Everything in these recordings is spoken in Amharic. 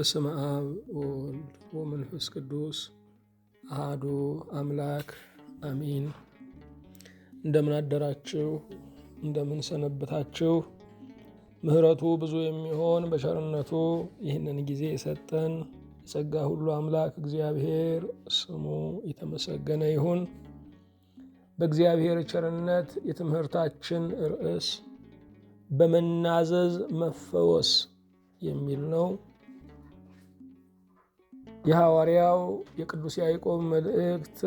በስመ አብ ወወልድ ወመንፈስ ቅዱስ አሐዱ አምላክ አሜን። እንደምን አደራችሁ? እንደምን ሰነበታችሁ? ምሕረቱ ብዙ የሚሆን በቸርነቱ ይህንን ጊዜ የሰጠን የጸጋ ሁሉ አምላክ እግዚአብሔር ስሙ የተመሰገነ ይሁን። በእግዚአብሔር ቸርነት የትምህርታችን ርዕስ በመናዘዝ መፈወስ የሚል ነው። የሐዋርያው የቅዱስ ያዕቆብ መልእክት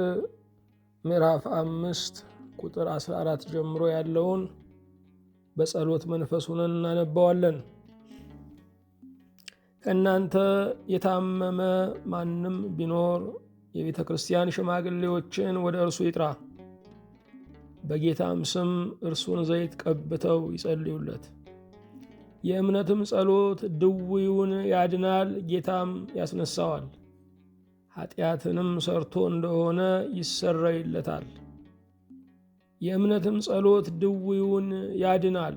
ምዕራፍ 5 ቁጥር 14 ጀምሮ ያለውን በጸሎት መንፈስ ሆነን እናነባዋለን። ከእናንተ የታመመ ማንም ቢኖር የቤተ ክርስቲያን ሽማግሌዎችን ወደ እርሱ ይጥራ፣ በጌታም ስም እርሱን ዘይት ቀብተው ይጸልዩለት። የእምነትም ጸሎት ድውዩን ያድናል፣ ጌታም ያስነሳዋል። ኃጢአትንም ሰርቶ እንደሆነ ይሰረይለታል። የእምነትም ጸሎት ድውዩን ያድናል፣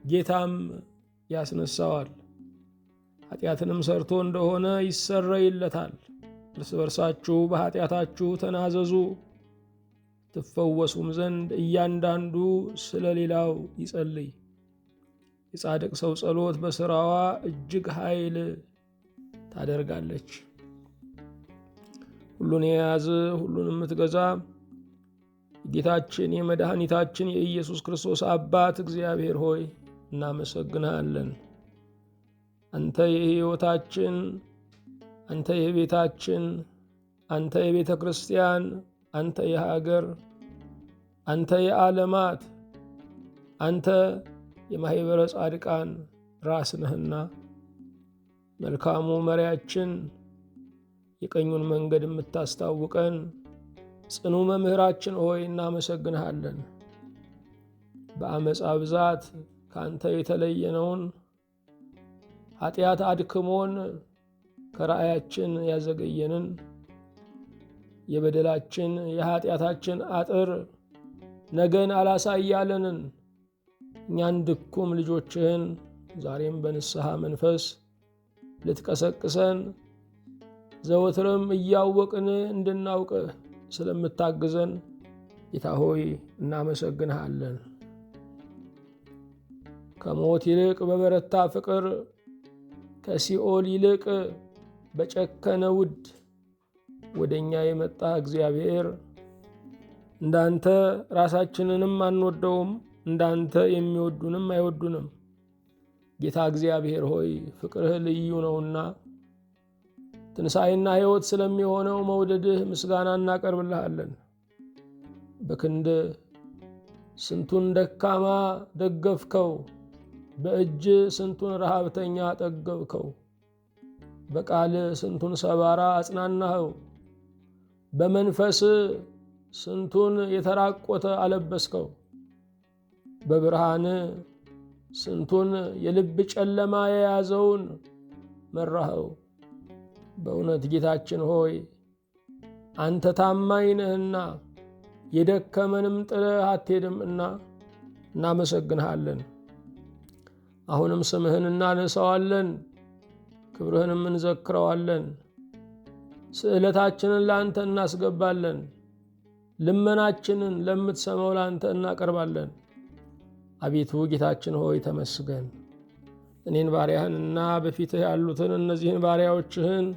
ጌታም ያስነሳዋል። ኃጢአትንም ሰርቶ እንደሆነ ይሰረይለታል። እርስ በርሳችሁ በኃጢአታችሁ ተናዘዙ፣ ትፈወሱም ዘንድ እያንዳንዱ ስለ ሌላው ይጸልይ። የጻድቅ ሰው ጸሎት በሥራዋ እጅግ ኃይል ታደርጋለች። ሁሉን የያዝ ሁሉን የምትገዛ ጌታችን የመድኃኒታችን የኢየሱስ ክርስቶስ አባት እግዚአብሔር ሆይ እናመሰግንሃለን። አንተ የሕይወታችን፣ አንተ የቤታችን፣ አንተ የቤተ ክርስቲያን፣ አንተ የሀገር፣ አንተ የዓለማት፣ አንተ የማኅበረ ጻድቃን ራስ ነህና መልካሙ መሪያችን፣ የቀኙን መንገድ የምታስታውቀን ጽኑ መምህራችን ሆይ እናመሰግንሃለን። በአመፃ ብዛት ከአንተ የተለየነውን ኃጢአት አድክሞን ከራእያችን ያዘገየንን የበደላችን የኃጢአታችን አጥር ነገን አላሳያለንን እኛን ድኩም ልጆችህን ዛሬም በንስሐ መንፈስ ልትቀሰቅሰን ዘወትርም እያወቅን እንድናውቅህ ስለምታግዘን ጌታ ሆይ እናመሰግንሃለን። ከሞት ይልቅ በበረታ ፍቅር፣ ከሲኦል ይልቅ በጨከነ ውድ ወደ እኛ የመጣ እግዚአብሔር እንዳንተ ራሳችንንም አንወደውም፣ እንዳንተ የሚወዱንም አይወዱንም። ጌታ እግዚአብሔር ሆይ ፍቅርህ ልዩ ነውና ትንሣኤና ሕይወት ስለሚሆነው መውደድህ ምስጋና እናቀርብልሃለን። በክንድ ስንቱን ደካማ ደገፍከው፣ በእጅ ስንቱን ረሃብተኛ ጠገብከው፣ በቃል ስንቱን ሰባራ አጽናናኸው፣ በመንፈስ ስንቱን የተራቆተ አለበስከው፣ በብርሃን ስንቱን የልብ ጨለማ የያዘውን መራኸው። በእውነት ጌታችን ሆይ አንተ ታማኝ ነህና የደከመንም ጥለህ አትሄድምና እናመሰግንሃለን። አሁንም ስምህን እናነሳዋለን፣ ክብርህንም እንዘክረዋለን። ስዕለታችንን ለአንተ እናስገባለን፣ ልመናችንን ለምትሰማው ለአንተ እናቀርባለን። አቤቱ ጌታችን ሆይ ተመስገን። እኔን ባሪያህንና በፊትህ ያሉትን እነዚህን ባሪያዎችህን፣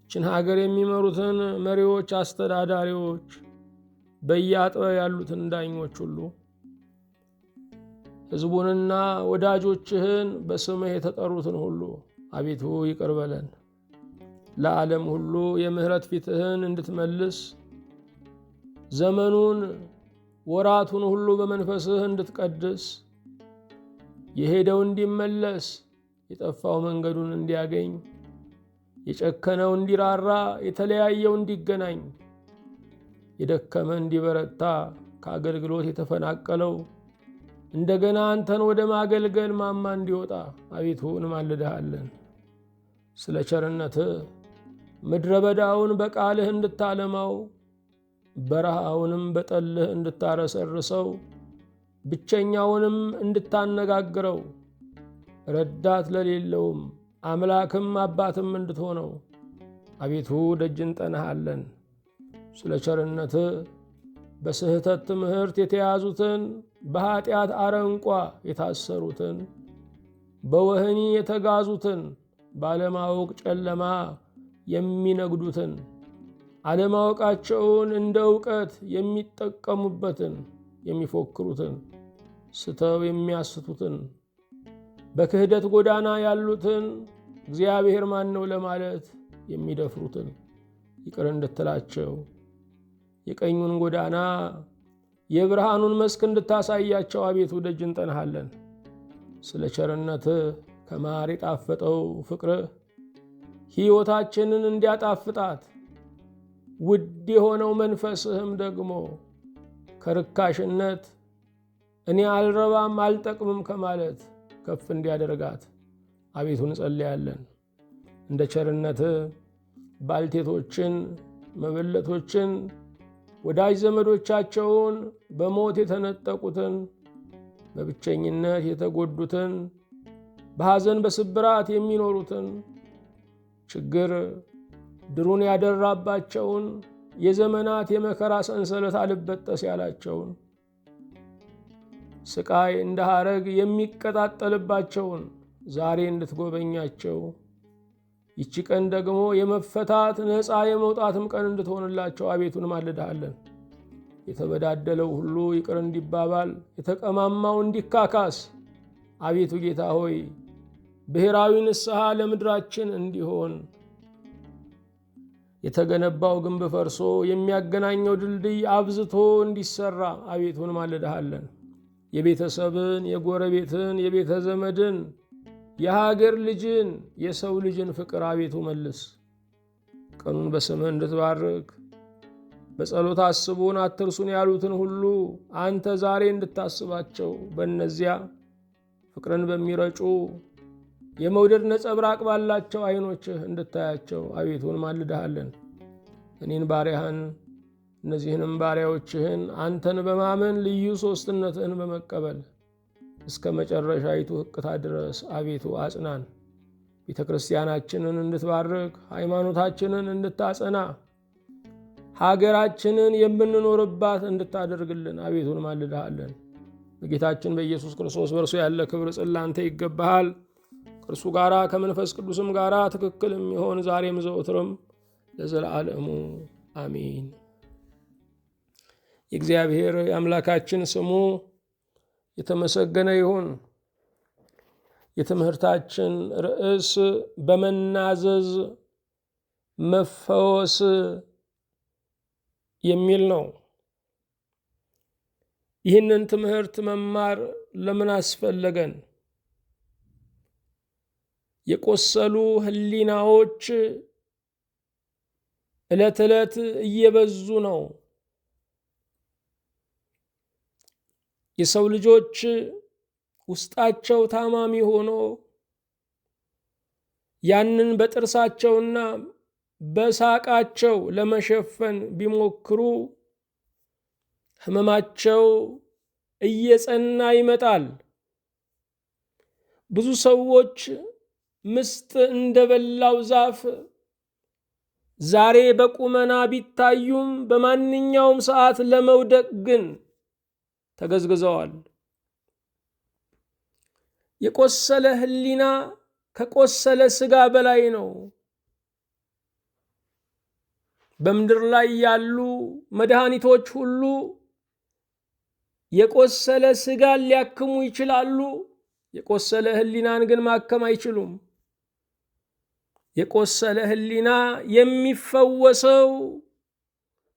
ይችን ሀገር የሚመሩትን መሪዎች፣ አስተዳዳሪዎች፣ በየአጥቢያው ያሉትን ዳኞች ሁሉ ሕዝቡንና ወዳጆችህን በስምህ የተጠሩትን ሁሉ አቤቱ ይቅር በለን። ለዓለም ሁሉ የምሕረት ፊትህን እንድትመልስ ዘመኑን ወራቱን ሁሉ በመንፈስህ እንድትቀድስ የሄደው እንዲመለስ፣ የጠፋው መንገዱን እንዲያገኝ፣ የጨከነው እንዲራራ፣ የተለያየው እንዲገናኝ፣ የደከመ እንዲበረታ፣ ከአገልግሎት የተፈናቀለው እንደገና አንተን ወደ ማገልገል ማማ እንዲወጣ አቤቱ እንማልድሃለን። ስለ ቸርነትህ ምድረ በዳውን በቃልህ እንድታለማው፣ በረሃውንም በጠልህ እንድታረሰርሰው፣ ብቸኛውንም እንድታነጋግረው፣ ረዳት ለሌለውም አምላክም አባትም እንድትሆነው አቤቱ ደጅ እንጠናሃለን። ስለ ቸርነትህ በስህተት ትምህርት የተያዙትን፣ በኃጢአት አረንቋ የታሰሩትን፣ በወህኒ የተጋዙትን፣ ባለማወቅ ጨለማ የሚነግዱትን፣ አለማወቃቸውን እንደ ዕውቀት የሚጠቀሙበትን፣ የሚፎክሩትን፣ ስተው የሚያስቱትን፣ በክህደት ጎዳና ያሉትን፣ እግዚአብሔር ማን ነው ለማለት የሚደፍሩትን ይቅር እንድትላቸው፣ የቀኙን ጎዳና የብርሃኑን መስክ እንድታሳያቸው አቤቱ ደጅ እንጠናሃለን። ስለ ቸርነትህ ከማር የጣፈጠው ፍቅርህ ሕይወታችንን እንዲያጣፍጣት፣ ውድ የሆነው መንፈስህም ደግሞ ከርካሽነት እኔ አልረባም አልጠቅምም ከማለት ከፍ እንዲያደርጋት አቤቱ እንጸልያለን። እንደ ቸርነትህ ባልቴቶችን፣ መበለቶችን፣ ወዳጅ ዘመዶቻቸውን በሞት የተነጠቁትን፣ በብቸኝነት የተጎዱትን፣ በሐዘን በስብራት የሚኖሩትን፣ ችግር ድሩን ያደራባቸውን፣ የዘመናት የመከራ ሰንሰለት አልበጠስ ያላቸውን፣ ስቃይ እንደ ሐረግ የሚቀጣጠልባቸውን ዛሬ እንድትጎበኛቸው፣ ይቺ ቀን ደግሞ የመፈታት ነፃ የመውጣትም ቀን እንድትሆንላቸው አቤቱ እንማልድሃለን። የተበዳደለው ሁሉ ይቅር እንዲባባል፣ የተቀማማው እንዲካካስ አቤቱ ጌታ ሆይ ብሔራዊ ንስሐ ለምድራችን እንዲሆን፣ የተገነባው ግንብ ፈርሶ የሚያገናኘው ድልድይ አብዝቶ እንዲሰራ አቤቱ እንማልድሃለን። የቤተሰብን፣ የጎረቤትን፣ የቤተ ዘመድን፣ የሀገር ልጅን፣ የሰው ልጅን ፍቅር አቤቱ መልስ። ቀኑን በስምህ እንድትባርክ፣ በጸሎት አስቡን አትርሱን ያሉትን ሁሉ አንተ ዛሬ እንድታስባቸው፣ በእነዚያ ፍቅርን በሚረጩ የመውደድ ነጸብራቅ ባላቸው ዓይኖችህ እንድታያቸው አቤቱ እንማልድሃለን። እኔን ባሪያህን እነዚህንም ባሪያዎችህን አንተን በማመን ልዩ ሦስትነትህን በመቀበል እስከ መጨረሻይቱ ሕቅታ ድረስ አቤቱ አጽናን። ቤተ ክርስቲያናችንን እንድትባርክ፣ ሃይማኖታችንን እንድታጸና፣ ሀገራችንን የምንኖርባት እንድታደርግልን አቤቱ እንማልድሃለን። በጌታችን በኢየሱስ ክርስቶስ በእርሱ ያለ ክብር ጽላንተ ይገባሃል። ከእርሱ ጋራ ከመንፈስ ቅዱስም ጋራ ትክክል የሚሆን ዛሬም ዘወትርም ለዘላለሙ አሜን። የእግዚአብሔር የአምላካችን ስሙ የተመሰገነ ይሁን። የትምህርታችን ርዕስ በመናዘዝ መፈወስ የሚል ነው። ይህንን ትምህርት መማር ለምን አስፈለገን? የቆሰሉ ሕሊናዎች ዕለት ዕለት እየበዙ ነው። የሰው ልጆች ውስጣቸው ታማሚ ሆኖ ያንን በጥርሳቸውና በሳቃቸው ለመሸፈን ቢሞክሩ ሕመማቸው እየጸና ይመጣል። ብዙ ሰዎች ምስጥ እንደበላው ዛፍ ዛሬ በቁመና ቢታዩም በማንኛውም ሰዓት ለመውደቅ ግን ተገዝግዘዋል። የቆሰለ ሕሊና ከቆሰለ ሥጋ በላይ ነው። በምድር ላይ ያሉ መድኃኒቶች ሁሉ የቆሰለ ሥጋን ሊያክሙ ይችላሉ። የቆሰለ ሕሊናን ግን ማከም አይችሉም። የቆሰለ ሕሊና የሚፈወሰው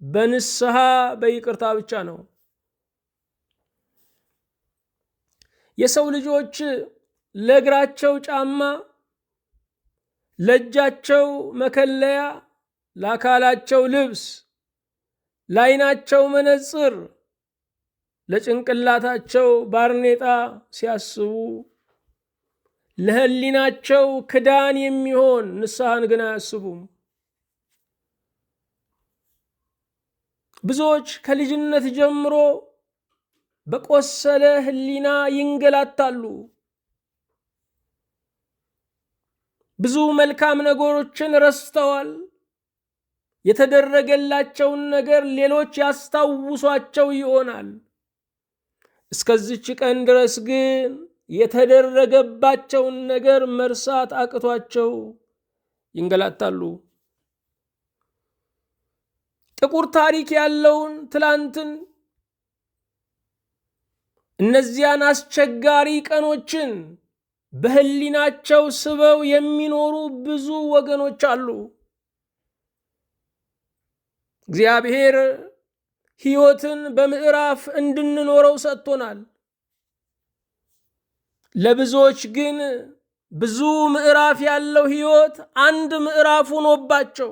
በንስሐ በይቅርታ ብቻ ነው። የሰው ልጆች ለእግራቸው ጫማ፣ ለእጃቸው መከለያ፣ ለአካላቸው ልብስ፣ ለዓይናቸው መነጽር፣ ለጭንቅላታቸው ባርኔጣ ሲያስቡ ለሕሊናቸው ክዳን የሚሆን ንስሐን ግን አያስቡም። ብዙዎች ከልጅነት ጀምሮ በቆሰለ ሕሊና ይንገላታሉ። ብዙ መልካም ነገሮችን ረስተዋል። የተደረገላቸውን ነገር ሌሎች ያስታውሷቸው ይሆናል። እስከዚች ቀን ድረስ ግን የተደረገባቸውን ነገር መርሳት አቅቷቸው ይንገላታሉ። ጥቁር ታሪክ ያለውን ትላንትን፣ እነዚያን አስቸጋሪ ቀኖችን በህሊናቸው ስበው የሚኖሩ ብዙ ወገኖች አሉ። እግዚአብሔር ሕይወትን በምዕራፍ እንድንኖረው ሰጥቶናል። ለብዙዎች ግን ብዙ ምዕራፍ ያለው ሕይወት አንድ ምዕራፍ ሆኖባቸው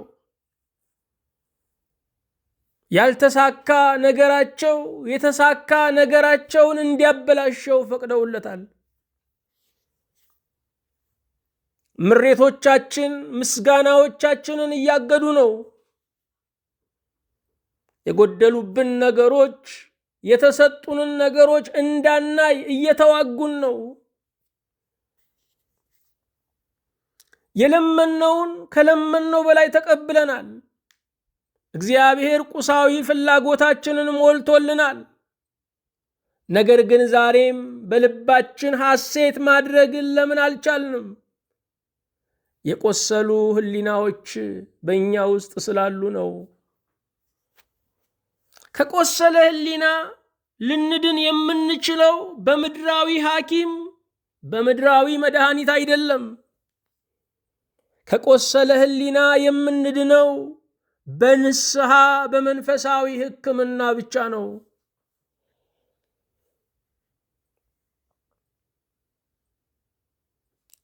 ያልተሳካ ነገራቸው የተሳካ ነገራቸውን እንዲያበላሸው ፈቅደውለታል። ምሬቶቻችን ምስጋናዎቻችንን እያገዱ ነው። የጎደሉብን ነገሮች የተሰጡንን ነገሮች እንዳናይ እየተዋጉን ነው። የለመነውን ከለመነው በላይ ተቀብለናል። እግዚአብሔር ቁሳዊ ፍላጎታችንን ሞልቶልናል። ነገር ግን ዛሬም በልባችን ሐሴት ማድረግን ለምን አልቻልንም? የቆሰሉ ህሊናዎች በእኛ ውስጥ ስላሉ ነው። ከቆሰለ ህሊና ልንድን የምንችለው በምድራዊ ሐኪም በምድራዊ መድኃኒት አይደለም። ከቆሰለ ህሊና የምንድነው በንስሐ በመንፈሳዊ ሕክምና ብቻ ነው።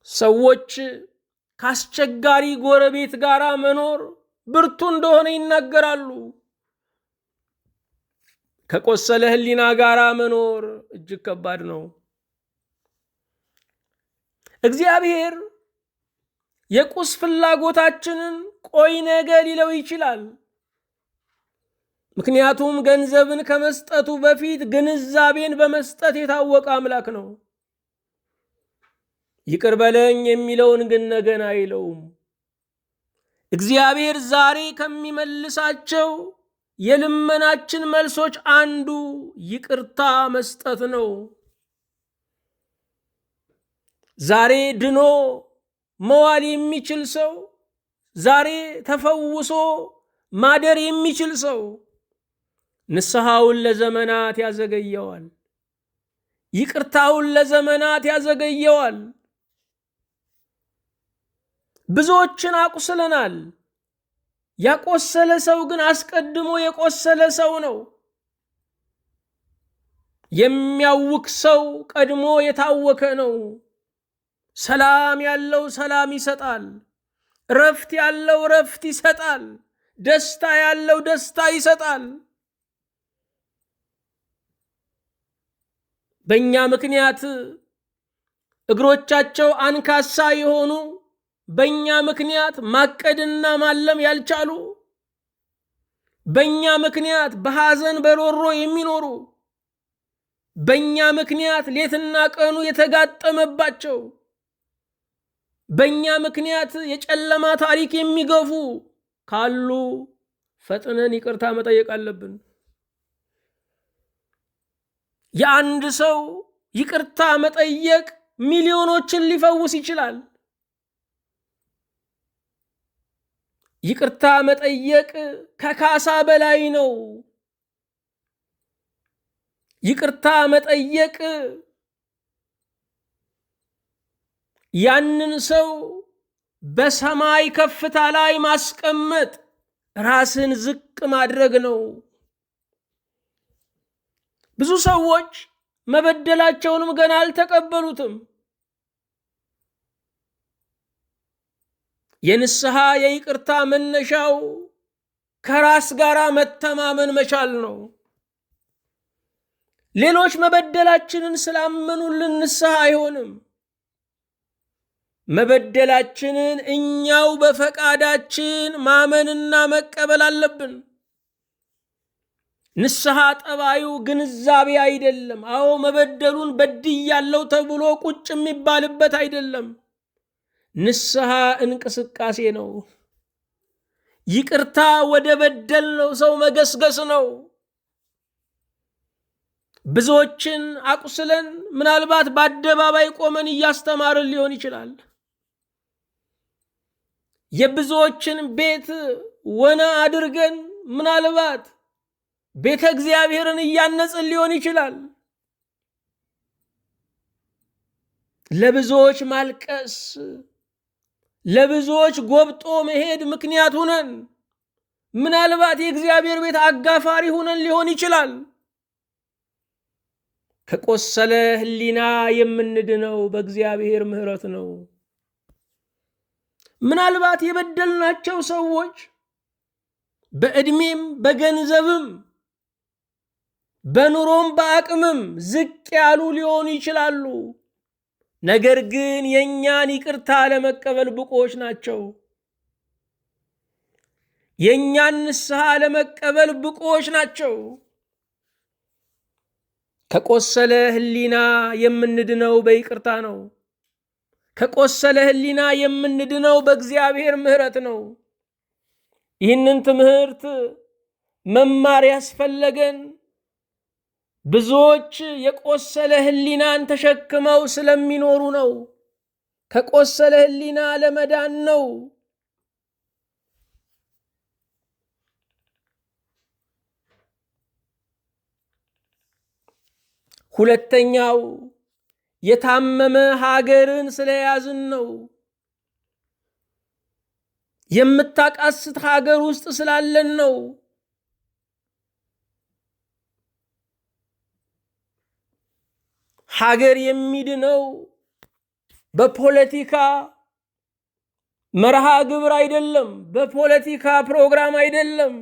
ሰዎች ከአስቸጋሪ ጎረቤት ጋር መኖር ብርቱ እንደሆነ ይናገራሉ። ከቆሰለ ህሊና ጋር መኖር እጅግ ከባድ ነው። እግዚአብሔር የቁስ ፍላጎታችንን ቆይ ነገ ሊለው ይችላል። ምክንያቱም ገንዘብን ከመስጠቱ በፊት ግንዛቤን በመስጠት የታወቀ አምላክ ነው። ይቅር በለኝ የሚለውን ግን ነገን አይለውም። እግዚአብሔር ዛሬ ከሚመልሳቸው የልመናችን መልሶች አንዱ ይቅርታ መስጠት ነው። ዛሬ ድኖ መዋል የሚችል ሰው፣ ዛሬ ተፈውሶ ማደር የሚችል ሰው ንስሐውን ለዘመናት ያዘገየዋል። ይቅርታውን ለዘመናት ያዘገየዋል። ብዙዎችን አቁስለናል። ያቆሰለ ሰው ግን አስቀድሞ የቆሰለ ሰው ነው። የሚያውክ ሰው ቀድሞ የታወከ ነው። ሰላም ያለው ሰላም ይሰጣል። ረፍት ያለው ረፍት ይሰጣል። ደስታ ያለው ደስታ ይሰጣል። በእኛ ምክንያት እግሮቻቸው አንካሳ የሆኑ፣ በእኛ ምክንያት ማቀድና ማለም ያልቻሉ፣ በእኛ ምክንያት በሐዘን በሮሮ የሚኖሩ፣ በእኛ ምክንያት ሌትና ቀኑ የተጋጠመባቸው፣ በእኛ ምክንያት የጨለማ ታሪክ የሚገፉ ካሉ ፈጥነን ይቅርታ መጠየቅ አለብን። የአንድ ሰው ይቅርታ መጠየቅ ሚሊዮኖችን ሊፈውስ ይችላል። ይቅርታ መጠየቅ ከካሳ በላይ ነው። ይቅርታ መጠየቅ ያንን ሰው በሰማይ ከፍታ ላይ ማስቀመጥ፣ ራስን ዝቅ ማድረግ ነው። ብዙ ሰዎች መበደላቸውንም ገና አልተቀበሉትም። የንስሐ የይቅርታ መነሻው ከራስ ጋር መተማመን መቻል ነው። ሌሎች መበደላችንን ስላመኑልን ንስሐ አይሆንም። መበደላችንን እኛው በፈቃዳችን ማመንና መቀበል አለብን። ንስሐ ጠባዩ ግንዛቤ አይደለም። አዎ መበደሉን በድያለሁ ተብሎ ቁጭ የሚባልበት አይደለም። ንስሐ እንቅስቃሴ ነው። ይቅርታ ወደ በደልነው ሰው መገስገስ ነው። ብዙዎችን አቁስለን ምናልባት በአደባባይ ቆመን እያስተማርን ሊሆን ይችላል። የብዙዎችን ቤት ወና አድርገን ምናልባት ቤተ እግዚአብሔርን እያነጽን ሊሆን ይችላል። ለብዙዎች ማልቀስ፣ ለብዙዎች ጎብጦ መሄድ ምክንያት ሁነን ምናልባት የእግዚአብሔር ቤት አጋፋሪ ሁነን ሊሆን ይችላል። ከቆሰለ ሕሊና የምንድነው በእግዚአብሔር ምሕረት ነው። ምናልባት የበደልናቸው ሰዎች በዕድሜም በገንዘብም በኑሮም በአቅምም ዝቅ ያሉ ሊሆኑ ይችላሉ። ነገር ግን የእኛን ይቅርታ ለመቀበል ብቁዎች ናቸው። የእኛን ንስሐ ለመቀበል ብቁዎች ናቸው። ከቆሰለ ሕሊና የምንድነው በይቅርታ ነው። ከቆሰለ ሕሊና የምንድነው በእግዚአብሔር ምሕረት ነው። ይህንን ትምህርት መማር ያስፈለገን ብዙዎች የቆሰለ ሕሊናን ተሸክመው ስለሚኖሩ ነው። ከቆሰለ ሕሊና ለመዳን ነው። ሁለተኛው የታመመ ሀገርን ስለያዝን ነው። የምታቃስት ሀገር ውስጥ ስላለን ነው። ሀገር የሚድነው በፖለቲካ መርሃ ግብር አይደለም፣ በፖለቲካ ፕሮግራም አይደለም።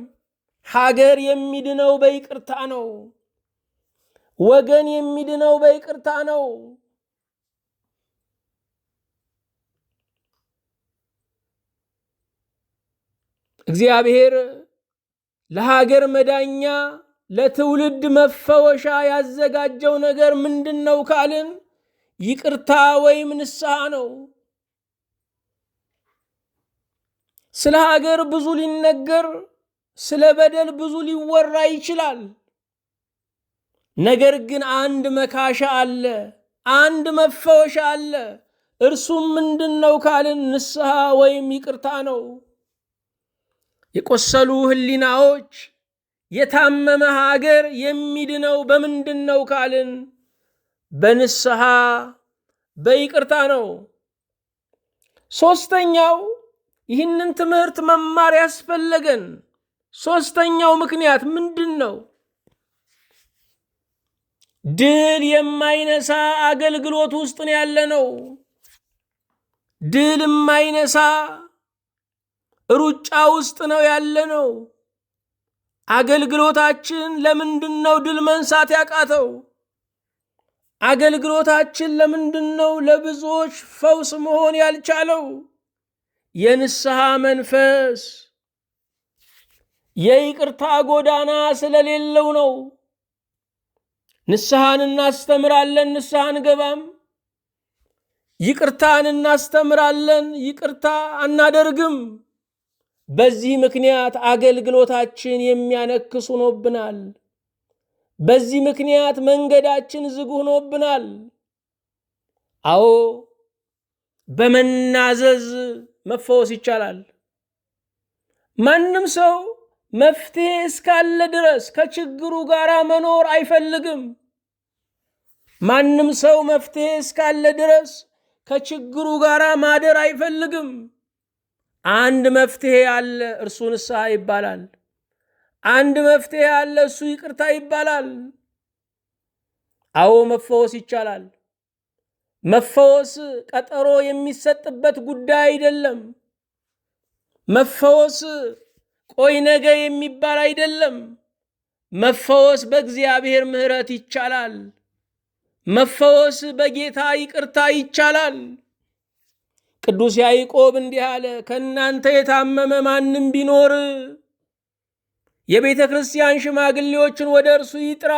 ሀገር የሚድነው በይቅርታ ነው። ወገን የሚድነው በይቅርታ ነው። እግዚአብሔር ለሀገር መዳኛ ለትውልድ መፈወሻ ያዘጋጀው ነገር ምንድነው ካልን ይቅርታ ወይም ንስሐ ነው። ስለ ሀገር ብዙ ሊነገር፣ ስለ በደል ብዙ ሊወራ ይችላል። ነገር ግን አንድ መካሻ አለ፣ አንድ መፈወሻ አለ። እርሱም ምንድነው ካልን ንስሐ ወይም ይቅርታ ነው። የቆሰሉ ሕሊናዎች፣ የታመመ ሀገር የሚድነው በምንድነው ካልን በንስሐ በይቅርታ ነው። ሶስተኛው ይህንን ትምህርት መማር ያስፈለገን ሶስተኛው ምክንያት ምንድን ነው? ድል የማይነሳ አገልግሎት ውስጥ ነው ያለነው። ድል የማይነሳ ሩጫ ውስጥ ነው ያለነው። አገልግሎታችን ለምንድነው ድል መንሳት ያቃተው? አገልግሎታችን ለምንድነው ለብዙዎች ፈውስ መሆን ያልቻለው? የንስሐ መንፈስ የይቅርታ ጎዳና ስለሌለው ነው። ንስሐን እናስተምራለን፣ ንስሐ አንገባም። ይቅርታን እናስተምራለን፣ ይቅርታ አናደርግም። በዚህ ምክንያት አገልግሎታችን የሚያነክስ ሆኖብናል። በዚህ ምክንያት መንገዳችን ዝግ ሆኖብናል። አዎ በመናዘዝ መፈወስ ይቻላል። ማንም ሰው መፍትሄ እስካለ ድረስ ከችግሩ ጋር መኖር አይፈልግም። ማንም ሰው መፍትሄ እስካለ ድረስ ከችግሩ ጋር ማደር አይፈልግም። አንድ መፍትሄ አለ፣ እርሱ ንስሐ ይባላል። አንድ መፍትሄ አለ፣ እሱ ይቅርታ ይባላል። አዎ መፈወስ ይቻላል። መፈወስ ቀጠሮ የሚሰጥበት ጉዳይ አይደለም። መፈወስ ቆይ ነገ የሚባል አይደለም። መፈወስ በእግዚአብሔር ምሕረት ይቻላል። መፈወስ በጌታ ይቅርታ ይቻላል። ቅዱስ ያዕቆብ እንዲህ አለ፣ ከእናንተ የታመመ ማንም ቢኖር የቤተ ክርስቲያን ሽማግሌዎችን ወደ እርሱ ይጥራ።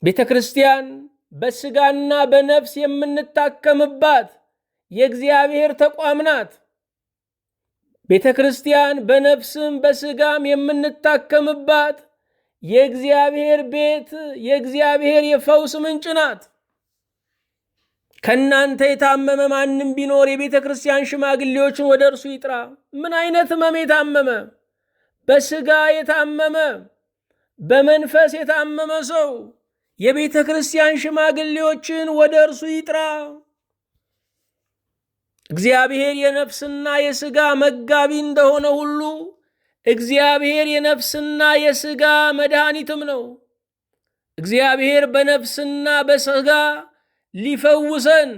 ቤተ ክርስቲያን በስጋና በነፍስ የምንታከምባት የእግዚአብሔር ተቋም ናት። ቤተ ክርስቲያን በነፍስም በስጋም የምንታከምባት የእግዚአብሔር ቤት፣ የእግዚአብሔር የፈውስ ምንጭ ናት። ከእናንተ የታመመ ማንም ቢኖር የቤተ ክርስቲያን ሽማግሌዎችን ወደ እርሱ ይጥራ። ምን አይነት ሕመም የታመመ? በስጋ የታመመ፣ በመንፈስ የታመመ ሰው የቤተ ክርስቲያን ሽማግሌዎችን ወደ እርሱ ይጥራ። እግዚአብሔር የነፍስና የስጋ መጋቢ እንደሆነ ሁሉ እግዚአብሔር የነፍስና የስጋ መድኃኒትም ነው። እግዚአብሔር በነፍስና በስጋ ሊፈውሰን፣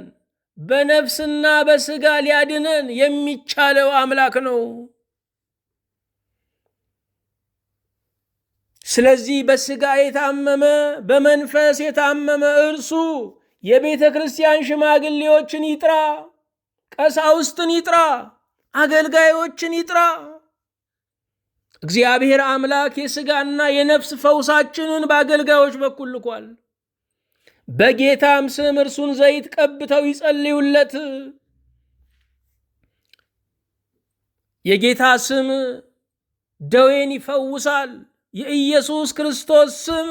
በነፍስና በስጋ ሊያድነን የሚቻለው አምላክ ነው። ስለዚህ በስጋ የታመመ በመንፈስ የታመመ እርሱ የቤተ ክርስቲያን ሽማግሌዎችን ይጥራ፣ ቀሳውስትን ይጥራ፣ አገልጋዮችን ይጥራ። እግዚአብሔር አምላክ የስጋና የነፍስ ፈውሳችንን በአገልጋዮች በኩል ልኳል። በጌታም ስም እርሱን ዘይት ቀብተው ይጸልዩለት። የጌታ ስም ደዌን ይፈውሳል። የኢየሱስ ክርስቶስ ስም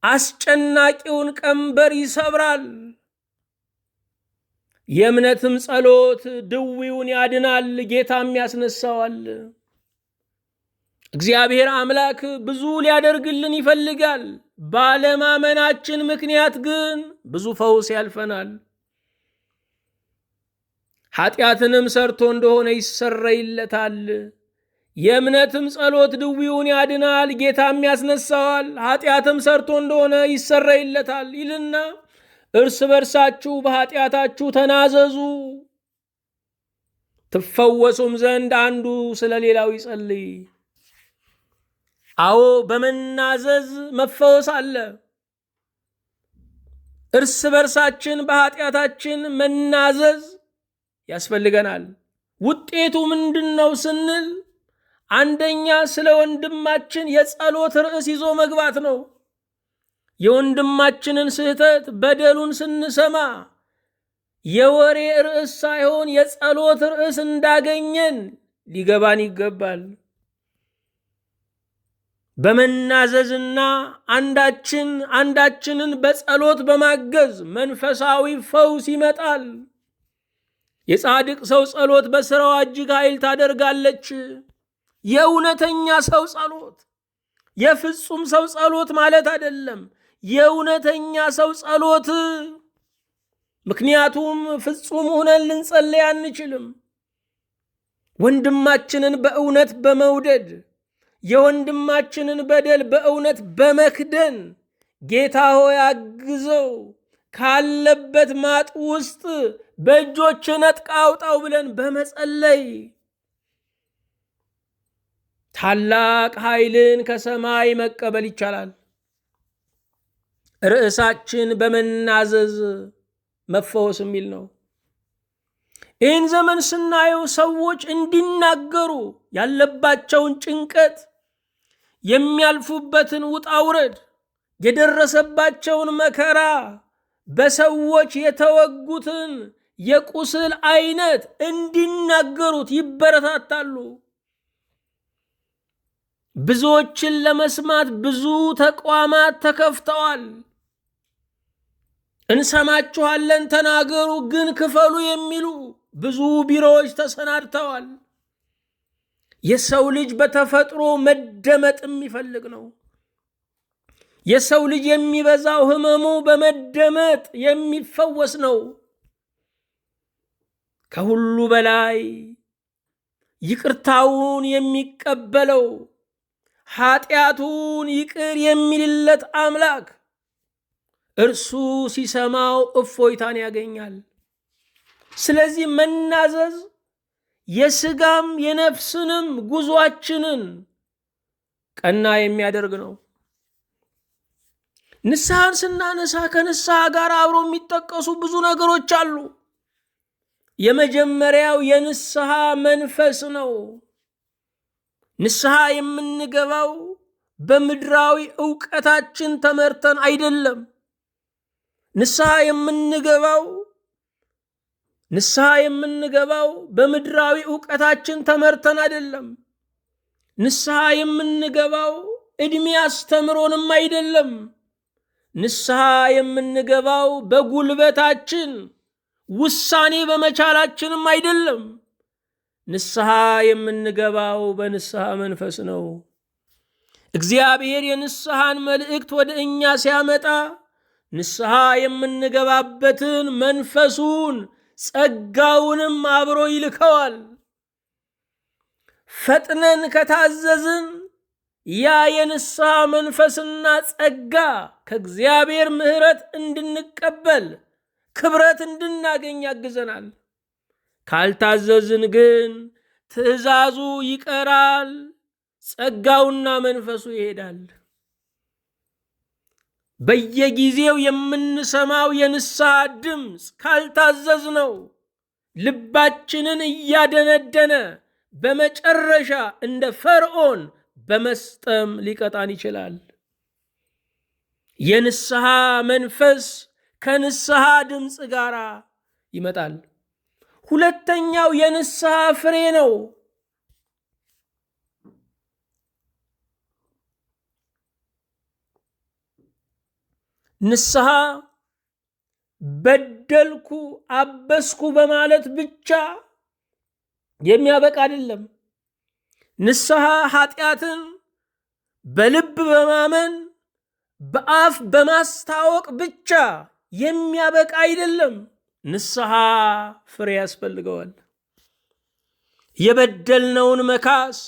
አስጨናቂውን ቀንበር ይሰብራል። የእምነትም ጸሎት ድዊውን ያድናል፣ ጌታም ያስነሳዋል። እግዚአብሔር አምላክ ብዙ ሊያደርግልን ይፈልጋል። ባለማመናችን ምክንያት ግን ብዙ ፈውስ ያልፈናል። ኃጢአትንም ሰርቶ እንደሆነ ይሰረይለታል። የእምነትም ጸሎት ድዊውን ያድናል፣ ጌታም ያስነሳዋል። ኃጢአትም ሰርቶ እንደሆነ ይሰረይለታል ይልና እርስ በርሳችሁ በኃጢአታችሁ ተናዘዙ ትፈወሱም ዘንድ አንዱ ስለ ሌላው ይጸልይ። አዎ በመናዘዝ መፈወስ አለ። እርስ በርሳችን በኃጢአታችን መናዘዝ ያስፈልገናል። ውጤቱ ምንድነው ስንል አንደኛ ስለ ወንድማችን የጸሎት ርዕስ ይዞ መግባት ነው። የወንድማችንን ስህተት በደሉን ስንሰማ የወሬ ርዕስ ሳይሆን የጸሎት ርዕስ እንዳገኘን ሊገባን ይገባል። በመናዘዝና አንዳችንን በጸሎት በማገዝ መንፈሳዊ ፈውስ ይመጣል። የጻድቅ ሰው ጸሎት በሥራዋ እጅግ ኃይል ታደርጋለች። የእውነተኛ ሰው ጸሎት፣ የፍጹም ሰው ጸሎት ማለት አይደለም፣ የእውነተኛ ሰው ጸሎት። ምክንያቱም ፍጹም ሆነን ልንጸልይ አንችልም። ወንድማችንን በእውነት በመውደድ የወንድማችንን በደል በእውነት በመክደን ጌታ ሆይ አግዘው፣ ካለበት ማጥ ውስጥ በእጆች ነጥቃ አውጣው ብለን በመጸለይ ታላቅ ኃይልን ከሰማይ መቀበል ይቻላል። ርዕሳችን በመናዘዝ መፈወስ የሚል ነው። ይህን ዘመን ስናየው ሰዎች እንዲናገሩ ያለባቸውን ጭንቀት፣ የሚያልፉበትን ውጣ ውረድ፣ የደረሰባቸውን መከራ፣ በሰዎች የተወጉትን የቁስል አይነት እንዲናገሩት ይበረታታሉ። ብዙዎችን ለመስማት ብዙ ተቋማት ተከፍተዋል። እንሰማችኋለን ተናገሩ ግን ክፈሉ የሚሉ ብዙ ቢሮዎች ተሰናድተዋል። የሰው ልጅ በተፈጥሮ መደመጥ የሚፈልግ ነው። የሰው ልጅ የሚበዛው ህመሙ በመደመጥ የሚፈወስ ነው። ከሁሉ በላይ ይቅርታውን የሚቀበለው ኃጢአቱን ይቅር የሚልለት አምላክ እርሱ ሲሰማው እፎይታን ያገኛል። ስለዚህ መናዘዝ የስጋም የነፍስንም ጉዟችንን ቀና የሚያደርግ ነው። ንስሐን ስናነሳ ከንስሐ ጋር አብሮ የሚጠቀሱ ብዙ ነገሮች አሉ። የመጀመሪያው የንስሐ መንፈስ ነው። ንስሐ የምንገባው በምድራዊ ዕውቀታችን ተመርተን አይደለም። ንስሐ የምንገባው በምድራዊ ዕውቀታችን ተመርተን አይደለም። ንስሐ የምንገባው ዕድሜ አስተምሮንም አይደለም። ንስሐ የምንገባው በጉልበታችን ውሳኔ በመቻላችንም አይደለም። ንስሐ የምንገባው በንስሐ መንፈስ ነው። እግዚአብሔር የንስሐን መልእክት ወደ እኛ ሲያመጣ ንስሐ የምንገባበትን መንፈሱን ጸጋውንም አብሮ ይልከዋል። ፈጥነን ከታዘዝን ያ የንስሐ መንፈስና ጸጋ ከእግዚአብሔር ምሕረት እንድንቀበል ክብረት እንድናገኝ ያግዘናል። ካልታዘዝን ግን ትእዛዙ ይቀራል፣ ጸጋውና መንፈሱ ይሄዳል። በየጊዜው የምንሰማው የንስሐ ድምፅ ካልታዘዝነው ልባችንን እያደነደነ በመጨረሻ እንደ ፈርዖን በመስጠም ሊቀጣን ይችላል። የንስሐ መንፈስ ከንስሐ ድምፅ ጋር ይመጣል። ሁለተኛው የንስሐ ፍሬ ነው። ንስሐ በደልኩ አበስኩ በማለት ብቻ የሚያበቃ አይደለም። ንስሐ ኃጢአትን በልብ በማመን በአፍ በማስታወቅ ብቻ የሚያበቃ አይደለም። ንስሐ ፍሬ ያስፈልገዋል። የበደልነውን መካስ፣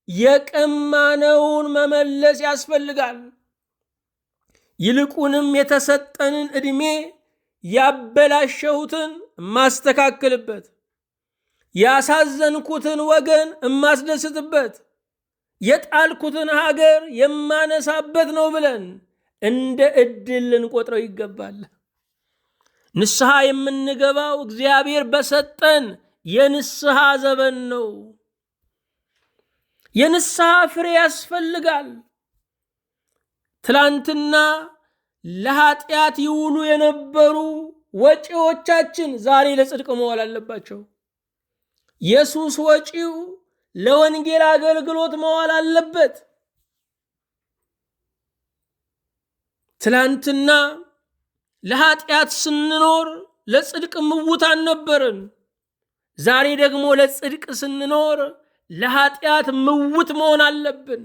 የቀማነውን መመለስ ያስፈልጋል። ይልቁንም የተሰጠንን ዕድሜ ያበላሸሁትን ማስተካከልበት፣ ያሳዘንኩትን ወገን እማስደስትበት፣ የጣልኩትን ሀገር የማነሳበት ነው ብለን እንደ ዕድል ልንቆጥረው ይገባል። ንስሐ የምንገባው እግዚአብሔር በሰጠን የንስሐ ዘመን ነው። የንስሐ ፍሬ ያስፈልጋል። ትላንትና ለኃጢአት ይውሉ የነበሩ ወጪዎቻችን ዛሬ ለጽድቅ መዋል አለባቸው። የሱስ ወጪው ለወንጌል አገልግሎት መዋል አለበት። ትላንትና ለኃጢአት ስንኖር ለጽድቅ ምውታን ነበርን። ዛሬ ደግሞ ለጽድቅ ስንኖር ለኃጢአት ምውት መሆን አለብን።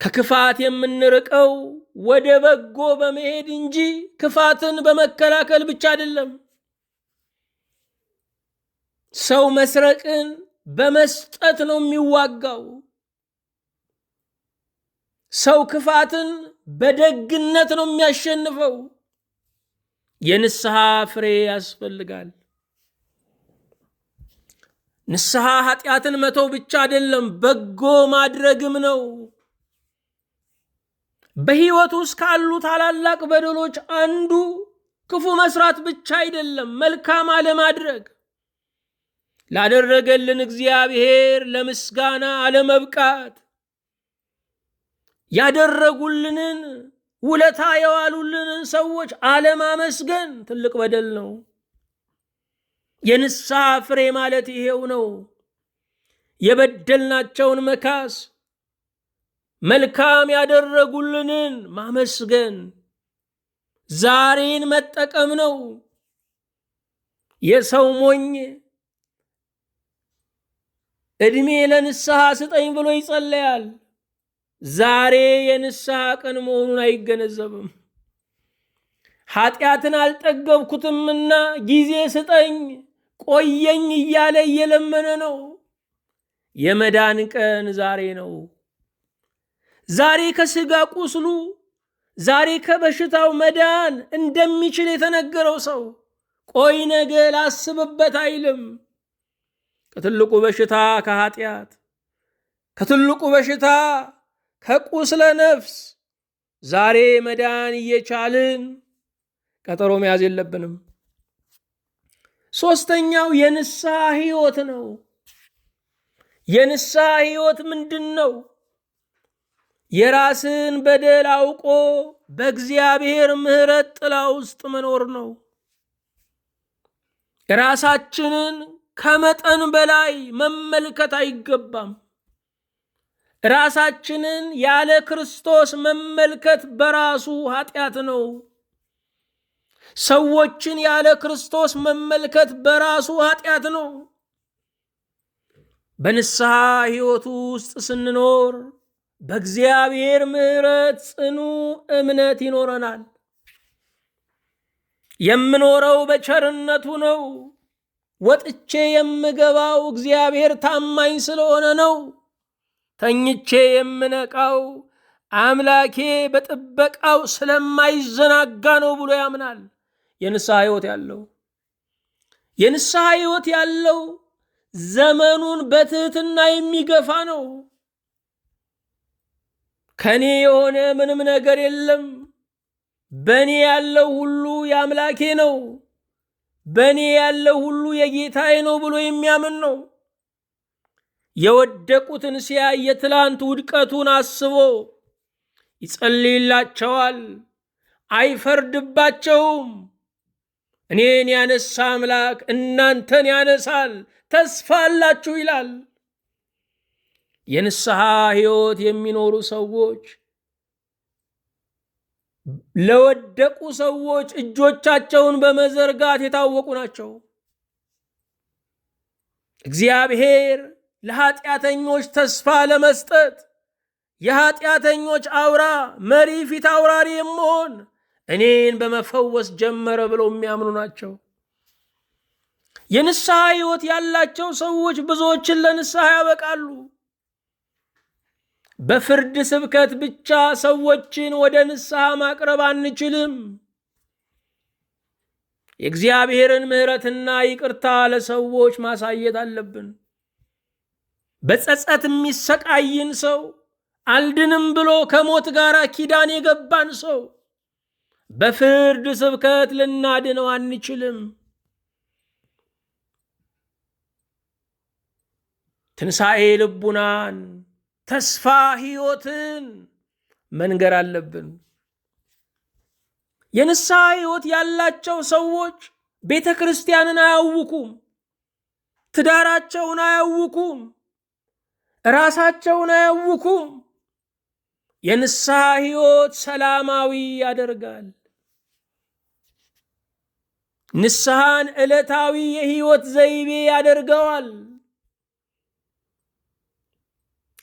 ከክፋት የምንርቀው ወደ በጎ በመሄድ እንጂ ክፋትን በመከላከል ብቻ አይደለም። ሰው መስረቅን በመስጠት ነው የሚዋጋው። ሰው ክፋትን በደግነት ነው የሚያሸንፈው። የንስሐ ፍሬ ያስፈልጋል። ንስሐ ኃጢአትን መተው ብቻ አይደለም፣ በጎ ማድረግም ነው። በሕይወት ውስጥ ካሉ ታላላቅ በደሎች አንዱ ክፉ መስራት ብቻ አይደለም፣ መልካም አለማድረግ። ላደረገልን እግዚአብሔር ለምስጋና አለመብቃት፣ ያደረጉልንን ውለታ የዋሉልንን ሰዎች አለማመስገን ትልቅ በደል ነው። የንስሐ ፍሬ ማለት ይሄው ነው። የበደልናቸውን መካስ፣ መልካም ያደረጉልንን ማመስገን፣ ዛሬን መጠቀም ነው። የሰው ሞኝ ዕድሜ ለንስሐ ስጠኝ ብሎ ይጸለያል። ዛሬ የንስሐ ቀን መሆኑን አይገነዘብም። ኃጢአትን አልጠገብኩትምና ጊዜ ስጠኝ ቆየኝ እያለ እየለመነ ነው። የመዳን ቀን ዛሬ ነው። ዛሬ ከሥጋ ቁስሉ፣ ዛሬ ከበሽታው መዳን እንደሚችል የተነገረው ሰው ቆይ ነገ ላስብበት አይልም። ከትልቁ በሽታ ከኃጢአት፣ ከትልቁ በሽታ ከቁስለ ነፍስ ዛሬ መዳን እየቻልን ቀጠሮ መያዝ የለብንም። ሶስተኛው የንስሐ ሕይወት ነው። የንስሐ ሕይወት ምንድን ነው? የራስን በደል አውቆ በእግዚአብሔር ምሕረት ጥላ ውስጥ መኖር ነው። ራሳችንን ከመጠን በላይ መመልከት አይገባም። ራሳችንን ያለ ክርስቶስ መመልከት በራሱ ኃጢአት ነው። ሰዎችን ያለ ክርስቶስ መመልከት በራሱ ኃጢአት ነው። በንስሐ ሕይወት ውስጥ ስንኖር በእግዚአብሔር ምሕረት ጽኑ እምነት ይኖረናል። የምኖረው በቸርነቱ ነው። ወጥቼ የምገባው እግዚአብሔር ታማኝ ስለሆነ ነው። ተኝቼ የምነቃው አምላኬ በጥበቃው ስለማይዘናጋ ነው ብሎ ያምናል። የንስሐ ሕይወት ያለው ዘመኑን በትህትና የሚገፋ ነው። ከኔ የሆነ ምንም ነገር የለም፣ በኔ ያለው ሁሉ የአምላኬ ነው፣ በኔ ያለው ሁሉ የጌታዬ ነው ብሎ የሚያምን ነው። የወደቁትን ሲያይ የትላንት ውድቀቱን አስቦ ይጸልይላቸዋል፣ አይፈርድባቸውም። እኔን ያነሳ አምላክ እናንተን ያነሳል፣ ተስፋ አላችሁ ይላል። የንስሐ ሕይወት የሚኖሩ ሰዎች ለወደቁ ሰዎች እጆቻቸውን በመዘርጋት የታወቁ ናቸው። እግዚአብሔር ለኃጢአተኞች ተስፋ ለመስጠት የኃጢአተኞች አውራ መሪ ፊት አውራሪ የመሆን እኔን በመፈወስ ጀመረ ብለው የሚያምኑ ናቸው። የንስሐ ሕይወት ያላቸው ሰዎች ብዙዎችን ለንስሐ ያበቃሉ። በፍርድ ስብከት ብቻ ሰዎችን ወደ ንስሐ ማቅረብ አንችልም። የእግዚአብሔርን ምሕረትና ይቅርታ ለሰዎች ማሳየት አለብን። በጸጸት የሚሰቃይን ሰው፣ አልድንም ብሎ ከሞት ጋር ኪዳን የገባን ሰው በፍርድ ስብከት ልናድነው አንችልም። ትንሣኤ ልቡናን፣ ተስፋ ሕይወትን መንገር አለብን። የንስሐ ሕይወት ያላቸው ሰዎች ቤተ ክርስቲያንን አያውኩም፣ ትዳራቸውን አያውኩም፣ ራሳቸውን አያውኩም። የንስሐ ሕይወት ሰላማዊ ያደርጋል። ንስሐን ዕለታዊ የሕይወት ዘይቤ ያደርገዋል።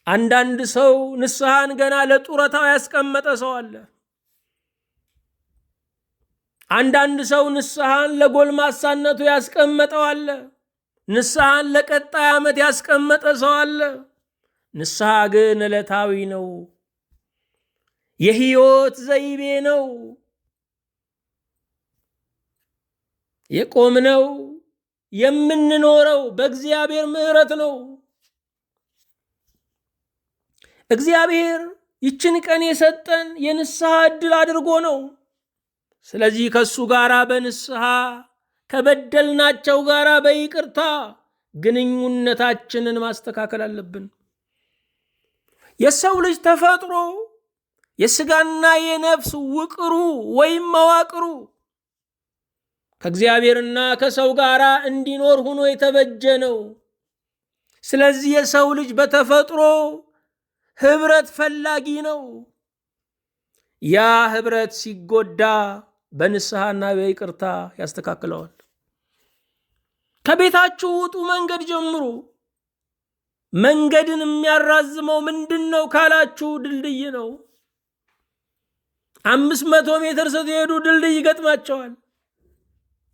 አንዳንድ ሰው ንስሐን ገና ለጡረታው ያስቀመጠ ሰው አለ። አንዳንድ ሰው ንስሐን ለጎልማሳነቱ ያስቀመጠው አለ። ንስሐን ለቀጣይ ዓመት ያስቀመጠ ሰው አለ። ንስሐ ግን ዕለታዊ ነው፣ የሕይወት ዘይቤ ነው። የቆምነው የምንኖረው በእግዚአብሔር ምሕረት ነው። እግዚአብሔር ይችን ቀን የሰጠን የንስሐ ዕድል አድርጎ ነው። ስለዚህ ከሱ ጋር በንስሐ ከበደልናቸው ጋር በይቅርታ ግንኙነታችንን ማስተካከል አለብን። የሰው ልጅ ተፈጥሮ የሥጋና የነፍስ ውቅሩ ወይም መዋቅሩ ከእግዚአብሔርና ከሰው ጋር እንዲኖር ሆኖ የተበጀ ነው። ስለዚህ የሰው ልጅ በተፈጥሮ ህብረት ፈላጊ ነው። ያ ህብረት ሲጎዳ በንስሐና በይቅርታ ያስተካክለዋል። ከቤታችሁ ውጡ፣ መንገድ ጀምሩ። መንገድን የሚያራዝመው ምንድነው ካላችሁ ድልድይ ነው። 500 ሜትር ስትሄዱ ድልድይ ይገጥማቸዋል።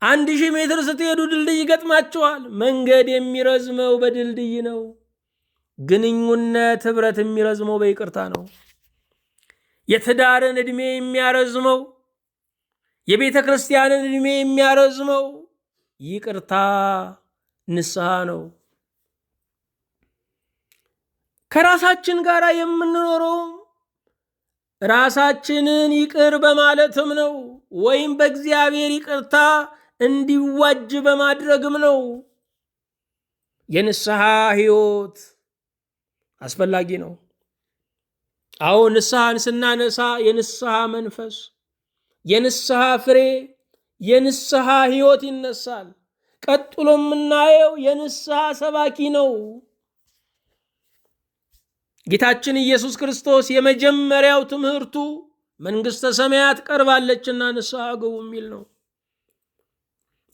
1000 ሜትር ስትሄዱ ድልድይ ይገጥማቸዋል። መንገድ የሚረዝመው በድልድይ ነው። ግንኙነት ህብረት የሚረዝመው በይቅርታ ነው። የትዳርን ዕድሜ የሚያረዝመው፣ የቤተ ክርስቲያንን ዕድሜ የሚያረዝመው ይቅርታ ንስሐ ነው። ከራሳችን ጋር የምንኖረው ራሳችንን ይቅር በማለትም ነው፣ ወይም በእግዚአብሔር ይቅርታ እንዲዋጅ በማድረግም ነው። የንስሐ ሕይወት አስፈላጊ ነው። አዎ ንስሐን ስናነሳ የንስሐ መንፈስ፣ የንስሐ ፍሬ፣ የንስሐ ሕይወት ይነሳል። ቀጥሎ የምናየው የንስሐ ሰባኪ ነው። ጌታችን ኢየሱስ ክርስቶስ የመጀመሪያው ትምህርቱ መንግሥተ ሰማያት ቀርባለችና ንስሐ ግቡ የሚል ነው።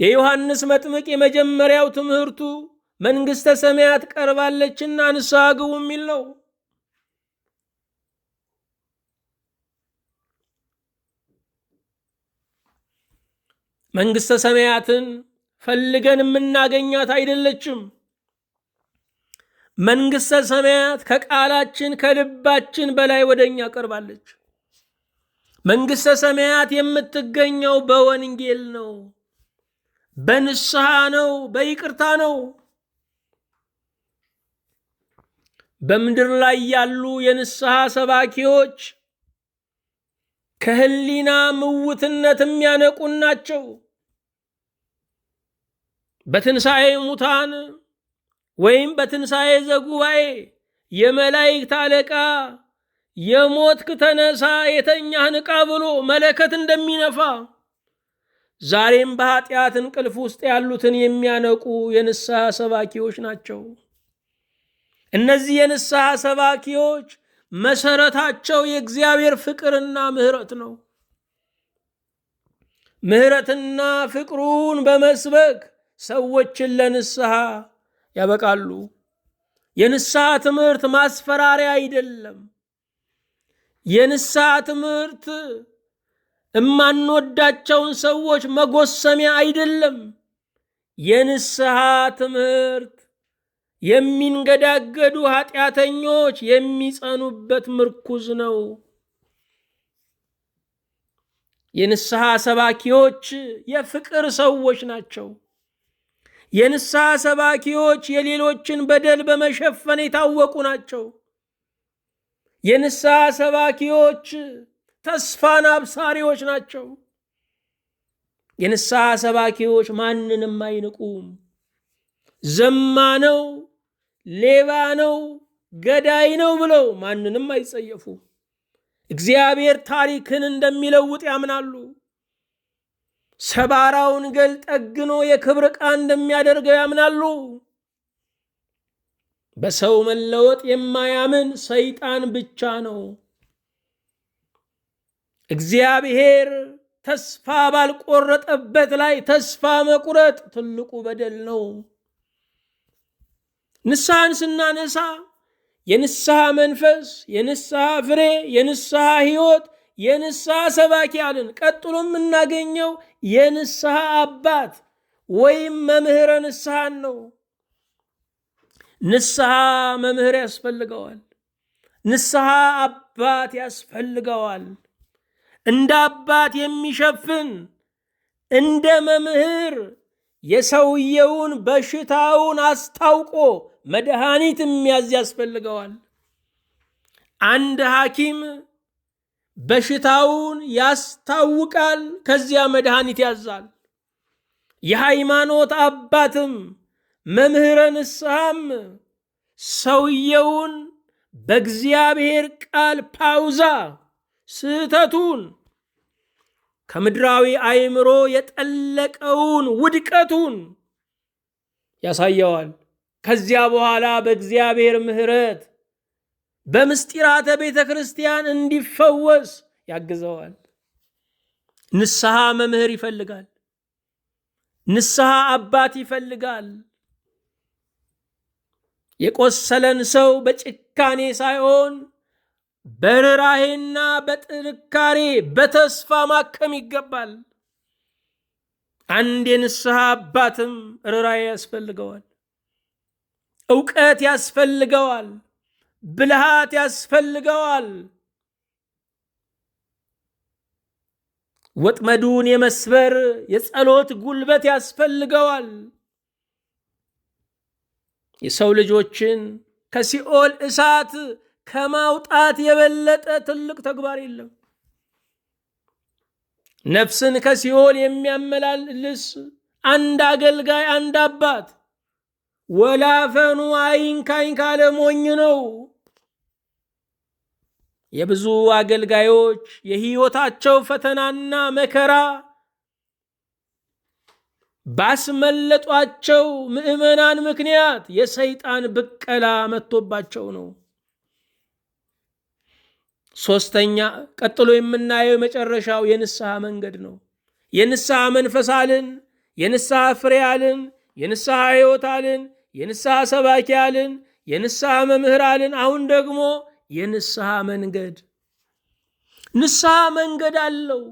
የዮሐንስ መጥምቅ የመጀመሪያው ትምህርቱ መንግሥተ ሰማያት ቀርባለችና ንስሐ ግቡ የሚል ነው። መንግሥተ ሰማያትን ፈልገን የምናገኛት አይደለችም። መንግሥተ ሰማያት ከቃላችን ከልባችን በላይ ወደኛ ቀርባለች። መንግሥተ ሰማያት የምትገኘው በወንጌል ነው፣ በንስሐ ነው፣ በይቅርታ ነው። በምድር ላይ ያሉ የንስሐ ሰባኪዎች ከህሊና ምውትነት የሚያነቁን ናቸው። በትንሣኤ ሙታን ወይም በትንሣኤ ዘጉባኤ የመላእክት አለቃ የሞትክ ተነሳ የተኛህ ንቃ ብሎ መለከት እንደሚነፋ ዛሬም በኃጢአት እንቅልፍ ውስጥ ያሉትን የሚያነቁ የንስሐ ሰባኪዎች ናቸው። እነዚህ የንስሐ ሰባኪዎች መሰረታቸው የእግዚአብሔር ፍቅርና ምሕረት ነው። ምሕረትና ፍቅሩን በመስበክ ሰዎችን ለንስሐ ያበቃሉ። የንስሐ ትምህርት ማስፈራሪያ አይደለም። የንስሐ ትምህርት እማንወዳቸውን ሰዎች መጎሰሚያ አይደለም። የንስሐ ትምህርት የሚንገዳገዱ ኃጢአተኞች የሚጸኑበት ምርኩዝ ነው። የንስሐ ሰባኪዎች የፍቅር ሰዎች ናቸው። የንስሐ ሰባኪዎች የሌሎችን በደል በመሸፈን የታወቁ ናቸው። የንስሐ ሰባኪዎች ተስፋን አብሳሪዎች ናቸው። የንስሐ ሰባኪዎች ማንንም አይንቁም። ዘማ ነው፣ ሌባ ነው፣ ገዳይ ነው ብለው ማንንም አይጸየፉ። እግዚአብሔር ታሪክን እንደሚለውጥ ያምናሉ። ሰባራውን ገል ጠግኖ የክብር ዕቃ እንደሚያደርገው ያምናሉ። በሰው መለወጥ የማያምን ሰይጣን ብቻ ነው። እግዚአብሔር ተስፋ ባልቆረጠበት ላይ ተስፋ መቁረጥ ትልቁ በደል ነው። ንስሐን ስናነሳ የንስሐ መንፈስ፣ የንስሐ ፍሬ፣ የንስሐ ሕይወት፣ የንስሐ ሰባኪ አልን። ቀጥሎ የምናገኘው የንስሐ አባት ወይም መምህረ ንስሐን ነው። ንስሐ መምህር ያስፈልገዋል። ንስሐ አባት ያስፈልገዋል። እንደ አባት የሚሸፍን እንደ መምህር የሰውየውን በሽታውን አስታውቆ መድኃኒት የሚያዝ ያስፈልገዋል። አንድ ሐኪም በሽታውን ያስታውቃል፣ ከዚያ መድኃኒት ያዛል። የሃይማኖት አባትም መምህረ ንስሐም ሰውየውን በእግዚአብሔር ቃል ፓውዛ ስህተቱን ከምድራዊ አእምሮ የጠለቀውን ውድቀቱን ያሳየዋል። ከዚያ በኋላ በእግዚአብሔር ምሕረት በምስጢራተ ቤተ ክርስቲያን እንዲፈወስ ያግዘዋል። ንስሐ መምህር ይፈልጋል። ንስሐ አባት ይፈልጋል። የቆሰለን ሰው በጭካኔ ሳይሆን በርኅራኄና በጥንካሬ በተስፋ ማከም ይገባል። አንድ የንስሐ አባትም ርኅራኄ ያስፈልገዋል። ዕውቀት ያስፈልገዋል። ብልሃት ያስፈልገዋል። ወጥመዱን የመስበር የጸሎት ጉልበት ያስፈልገዋል። የሰው ልጆችን ከሲኦል እሳት ከማውጣት የበለጠ ትልቅ ተግባር የለም። ነፍስን ከሲኦል የሚያመላልስ አንድ አገልጋይ፣ አንድ አባት ወላፈኑ አይንካኝ ካለ ሞኝ ነው። የብዙ አገልጋዮች የሕይወታቸው ፈተናና መከራ ባስመለጧቸው ምዕመናን ምክንያት የሰይጣን ብቀላ መጥቶባቸው ነው። ሶስተኛ ቀጥሎ የምናየው የመጨረሻው የንስሐ መንገድ ነው። የንስሐ መንፈስ አልን፣ የንስሐ ፍሬ አልን፣ የንስሐ ሕይወት አልን፣ የንስሐ ሰባኪ አልን፣ የንስሐ መምህር አልን። አሁን ደግሞ የንስሐ መንገድ። ንስሐ መንገድ አለው።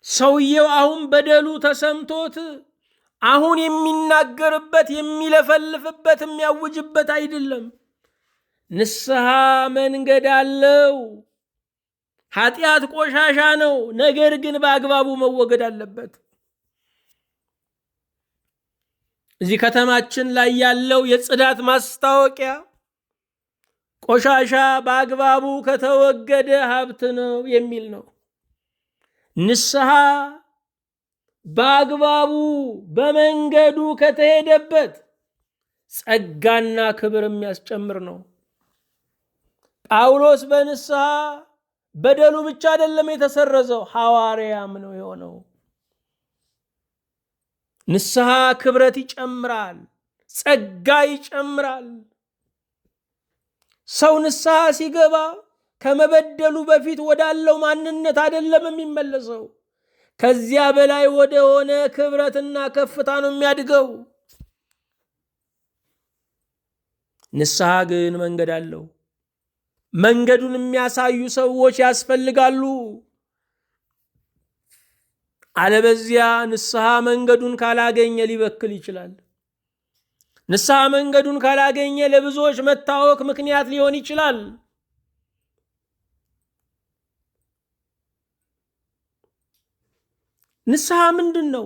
ሰውየው አሁን በደሉ ተሰምቶት አሁን የሚናገርበት የሚለፈልፍበት የሚያውጅበት አይደለም። ንስሐ መንገድ አለው። ኃጢአት ቆሻሻ ነው፣ ነገር ግን በአግባቡ መወገድ አለበት። እዚህ ከተማችን ላይ ያለው የጽዳት ማስታወቂያ ቆሻሻ በአግባቡ ከተወገደ ሀብት ነው የሚል ነው። ንስሐ በአግባቡ በመንገዱ ከተሄደበት ጸጋና ክብር የሚያስጨምር ነው። ጳውሎስ በንስሐ በደሉ ብቻ አይደለም የተሰረዘው፣ ሐዋርያም ነው የሆነው። ንስሐ ክብረት ይጨምራል፣ ጸጋ ይጨምራል። ሰው ንስሐ ሲገባ ከመበደሉ በፊት ወዳለው ማንነት አይደለም የሚመለሰው፣ ከዚያ በላይ ወደ ሆነ ክብረትና ከፍታ ነው የሚያድገው። ንስሐ ግን መንገድ አለው። መንገዱን የሚያሳዩ ሰዎች ያስፈልጋሉ። አለበዚያ ንስሐ መንገዱን ካላገኘ ሊበክል ይችላል። ንስሐ መንገዱን ካላገኘ ለብዙዎች መታወክ ምክንያት ሊሆን ይችላል። ንስሐ ምንድን ነው?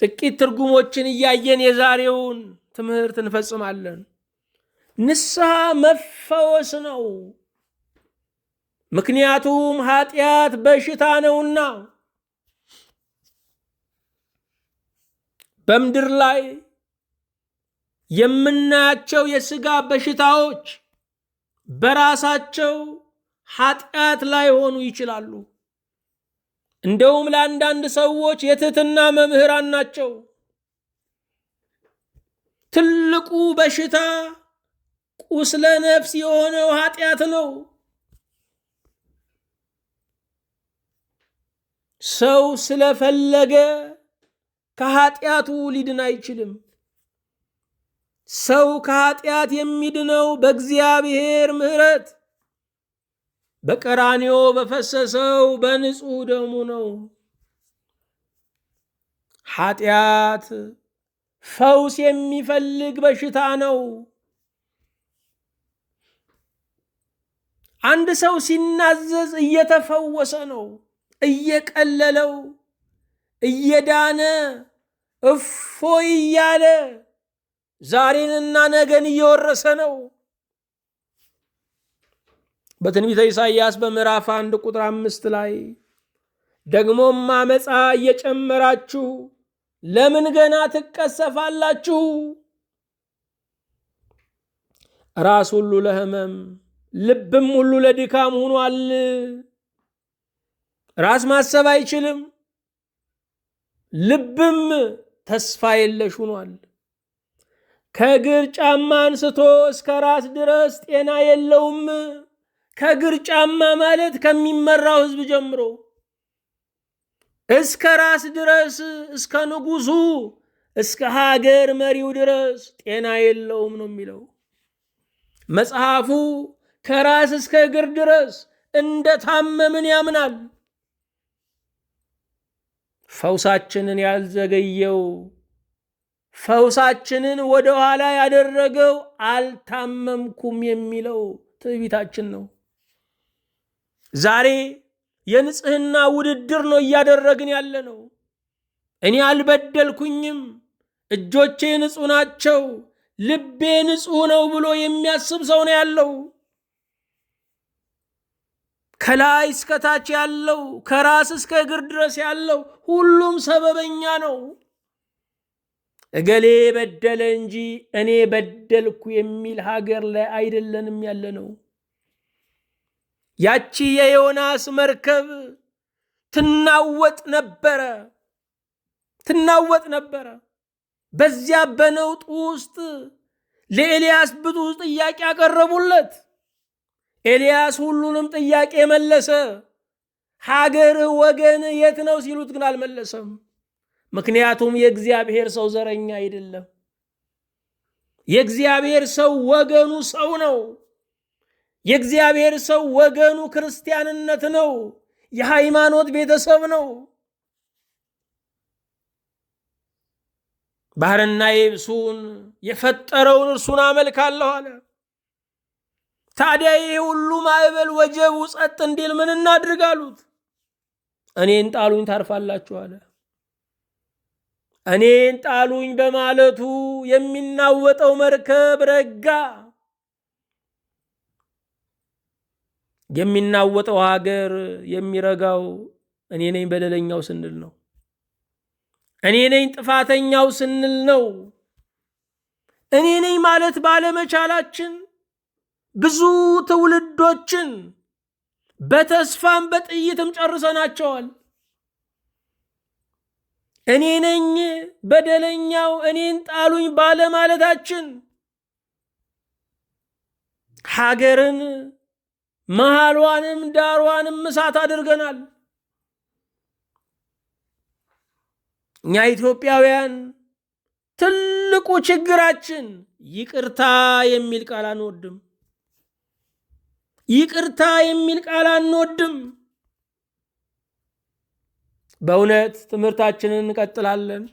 ጥቂት ትርጉሞችን እያየን የዛሬውን ትምህርት እንፈጽማለን። ንስሐ መፈወስ ነው። ምክንያቱም ኃጢአት በሽታ ነውና። በምድር ላይ የምናያቸው የሥጋ በሽታዎች በራሳቸው ኃጢአት ላይሆኑ ይችላሉ። እንደውም ለአንዳንድ ሰዎች የትህትና መምህራን ናቸው። ትልቁ በሽታ ቁስለ ነፍስ የሆነው ኃጢአት ነው። ሰው ስለፈለገ ከኃጢአቱ ሊድን አይችልም። ሰው ከኃጢአት የሚድነው በእግዚአብሔር ምሕረት በቀራንዮ በፈሰሰው በንጹሕ ደሙ ነው። ኃጢአት ፈውስ የሚፈልግ በሽታ ነው። አንድ ሰው ሲናዘዝ እየተፈወሰ ነው፣ እየቀለለው እየዳነ እፎይ እያለ ዛሬንና ነገን እየወረሰ ነው። በትንቢተ ኢሳይያስ በምዕራፍ 1 ቁጥር 5 ላይ ደግሞም አመፃ እየጨመራችሁ ለምን ገና ትቀሰፋላችሁ? ራስ ሁሉ ለሕመም ልብም ሁሉ ለድካም ሆኗል። ራስ ማሰብ አይችልም፣ ልብም ተስፋ የለሽ ሆኗል። ከእግር ጫማ አንስቶ እስከ ራስ ድረስ ጤና የለውም። ከእግር ጫማ ማለት ከሚመራው ሕዝብ ጀምሮ እስከ ራስ ድረስ እስከ ንጉሱ እስከ ሀገር መሪው ድረስ ጤና የለውም ነው የሚለው መጽሐፉ። ከራስ እስከ እግር ድረስ እንደታመምን ያምናል። ፈውሳችንን ያልዘገየው ፈውሳችንን ወደ ኋላ ያደረገው አልታመምኩም የሚለው ትዕቢታችን ነው። ዛሬ የንጽህና ውድድር ነው እያደረግን ያለ ነው። እኔ አልበደልኩኝም፣ እጆቼ ንጹህ ናቸው፣ ልቤ ንጹህ ነው ብሎ የሚያስብ ሰው ነው ያለው። ከላይ እስከ ታች ያለው ከራስ እስከ እግር ድረስ ያለው ሁሉም ሰበበኛ ነው። እገሌ በደለ እንጂ እኔ በደልኩ የሚል ሀገር ላይ አይደለንም ያለነው። ያቺ የዮናስ መርከብ ትናወጥ ነበረ። በዚያ በነውጥ ውስጥ ለኤልያስ ብዙ ጥያቄ ያቀረቡለት። ኤልያስ ሁሉንም ጥያቄ መለሰ። ሀገርህ ወገንህ የት ነው ሲሉት ግን አልመለሰም። ምክንያቱም የእግዚአብሔር ሰው ዘረኛ አይደለም። የእግዚአብሔር ሰው ወገኑ ሰው ነው። የእግዚአብሔር ሰው ወገኑ ክርስቲያንነት ነው። የሃይማኖት ቤተሰብ ነው። ባህርና የብሱን የፈጠረውን እርሱን አመልካለሁ አለ። ታዲያ ይህ ሁሉ ማዕበል ወጀቡ ጸጥ እንዲል ምን እናድርግ አሉት። እኔን ጣሉኝ ታርፋላችሁ አለ። እኔን ጣሉኝ በማለቱ የሚናወጠው መርከብ ረጋ። የሚናወጠው ሀገር የሚረጋው እኔ ነኝ በደለኛው ስንል ነው። እኔ ነኝ ጥፋተኛው ስንል ነው። እኔ ነኝ ማለት ባለመቻላችን ብዙ ትውልዶችን በተስፋም በጥይትም ጨርሰናቸዋል። እኔ ነኝ በደለኛው እኔን ጣሉኝ ባለማለታችን ሀገርን መሃሏንም ዳሯንም እሳት አድርገናል። እኛ ኢትዮጵያውያን ትልቁ ችግራችን ይቅርታ የሚል ቃል አንወድም። ይቅርታ የሚል ቃል አንወድም። በእውነት ትምህርታችንን እንቀጥላለን።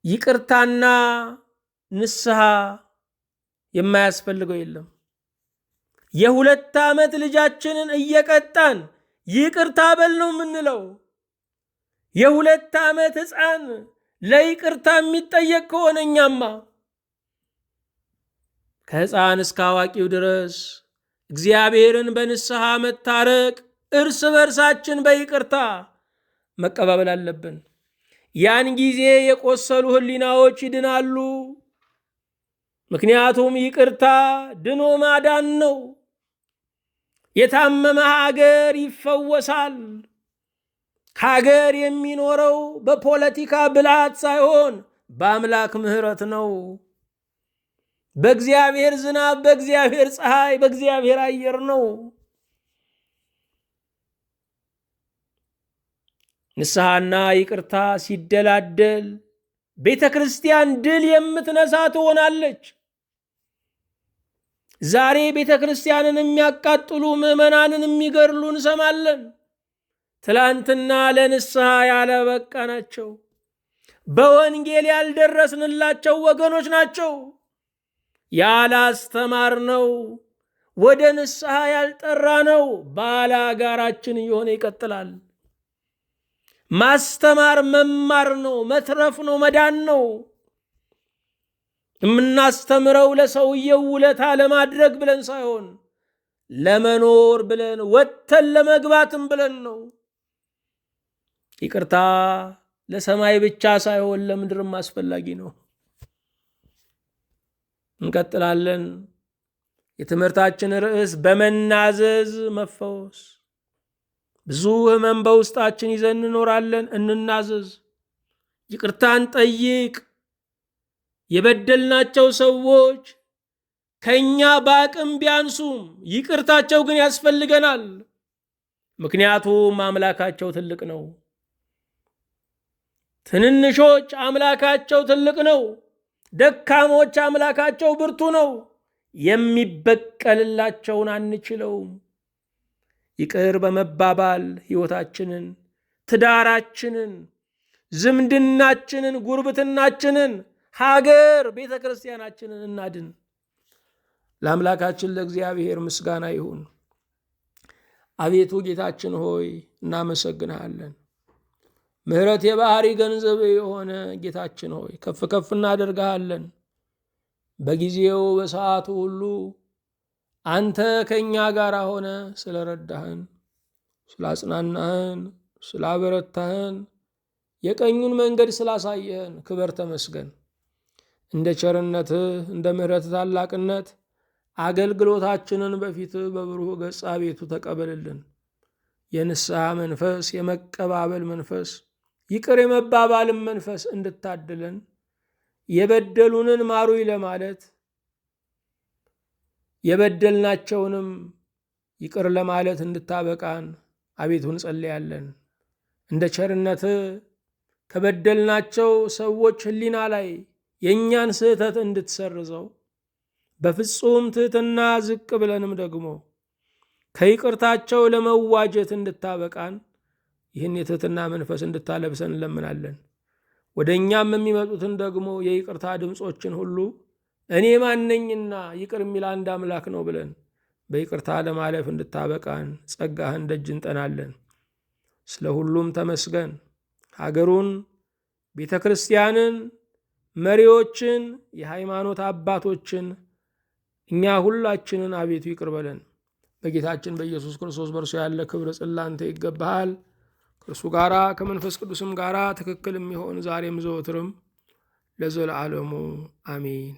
ይቅርታና ንስሐ የማያስፈልገው የለም። የ2 ዓመት ልጃችንን እየቀጣን ይቅርታ በል ነው የምንለው። የ2 ዓመት ሕፃን ለይቅርታ የሚጠየቅ ከሆነ እኛማ ከሕፃን እስከ አዋቂው ድረስ እግዚአብሔርን በንስሐ መታረቅ፣ እርስ በርሳችን በይቅርታ መቀባበል አለብን። ያን ጊዜ የቆሰሉ ሕሊናዎች ይድናሉ። ምክንያቱም ይቅርታ ድኖ ማዳን ነው። የታመመ ሀገር ይፈወሳል። ሀገር የሚኖረው በፖለቲካ ብልሃት ሳይሆን በአምላክ ምሕረት ነው። በእግዚአብሔር ዝናብ፣ በእግዚአብሔር ፀሐይ፣ በእግዚአብሔር አየር ነው። ንስሐና ይቅርታ ሲደላደል ቤተ ክርስቲያን ድል የምትነሳ ትሆናለች። ዛሬ ቤተ ክርስቲያንን የሚያቃጥሉ ምዕመናንን የሚገድሉ እንሰማለን። ትላንትና ለንስሐ ያለበቃ ናቸው። በወንጌል ያልደረስንላቸው ወገኖች ናቸው። ያላስተማር ነው፣ ወደ ንስሐ ያልጠራ ነው። ባላጋራችን እየሆነ ይቀጥላል። ማስተማር መማር ነው፣ መትረፍ ነው፣ መዳን ነው። የምናስተምረው ለሰውየው ውለታ ለማድረግ ብለን ሳይሆን ለመኖር ብለን ወጥተን ለመግባትም ብለን ነው። ይቅርታ ለሰማይ ብቻ ሳይሆን ለምድርም አስፈላጊ ነው። እንቀጥላለን። የትምህርታችን ርዕስ በመናዘዝ መፈወስ። ብዙ ሕመም በውስጣችን ይዘን እንኖራለን። እንናዘዝ፣ ይቅርታን ጠይቅ። የበደልናቸው ሰዎች ከኛ በአቅም ቢያንሱም ይቅርታቸው ግን ያስፈልገናል። ምክንያቱም አምላካቸው ትልቅ ነው። ትንንሾች አምላካቸው ትልቅ ነው። ደካሞች አምላካቸው ብርቱ ነው። የሚበቀልላቸውን አንችለውም። ይቅር በመባባል ሕይወታችንን፣ ትዳራችንን፣ ዝምድናችንን፣ ጉርብትናችንን፣ ሀገር ቤተ ክርስቲያናችንን እናድን። ለአምላካችን ለእግዚአብሔር ምስጋና ይሁን። አቤቱ ጌታችን ሆይ እናመሰግንሃለን። ምሕረት የባህሪ ገንዘብ የሆነ ጌታችን ሆይ ከፍ ከፍ እናደርግሃለን። በጊዜው በሰዓቱ ሁሉ አንተ ከእኛ ጋር ሆነ ስለረዳህን፣ ስላጽናናህን፣ ስላበረታህን የቀኙን መንገድ ስላሳየህን ክበር ተመስገን። እንደ ቸርነትህ እንደ ምሕረትህ ታላቅነት አገልግሎታችንን በፊትህ በብሩህ ገጽ አቤቱ ተቀበልልን። የንስሐ መንፈስ፣ የመቀባበል መንፈስ፣ ይቅር የመባባልን መንፈስ እንድታድለን የበደሉንን ማሩኝ ለማለት የበደልናቸውንም ይቅር ለማለት እንድታበቃን አቤቱ እንጸልያለን። እንደ ቸርነትህ ከበደልናቸው ሰዎች ሕሊና ላይ የእኛን ስህተት እንድትሰርዘው በፍጹም ትሕትና ዝቅ ብለንም ደግሞ ከይቅርታቸው ለመዋጀት እንድታበቃን ይህን የትሕትና መንፈስ እንድታለብሰን እንለምናለን። ወደ እኛም የሚመጡትን ደግሞ የይቅርታ ድምፆችን ሁሉ እኔ ማነኝና ይቅር የሚል አንድ አምላክ ነው ብለን በይቅርታ ለማለፍ እንድታበቃን ጸጋህን ደጅ እንጠናለን። ስለ ሁሉም ተመስገን። ሀገሩን፣ ቤተ ክርስቲያንን፣ መሪዎችን፣ የሃይማኖት አባቶችን እኛ ሁላችንን አቤቱ ይቅር በለን። በጌታችን በኢየሱስ ክርስቶስ በእርሱ ያለ ክብር ጽላንተ ይገባሃል። ከእርሱ ጋራ ከመንፈስ ቅዱስም ጋራ ትክክል የሚሆን ዛሬም ዘወትርም ለዘለዓለሙ አሜን።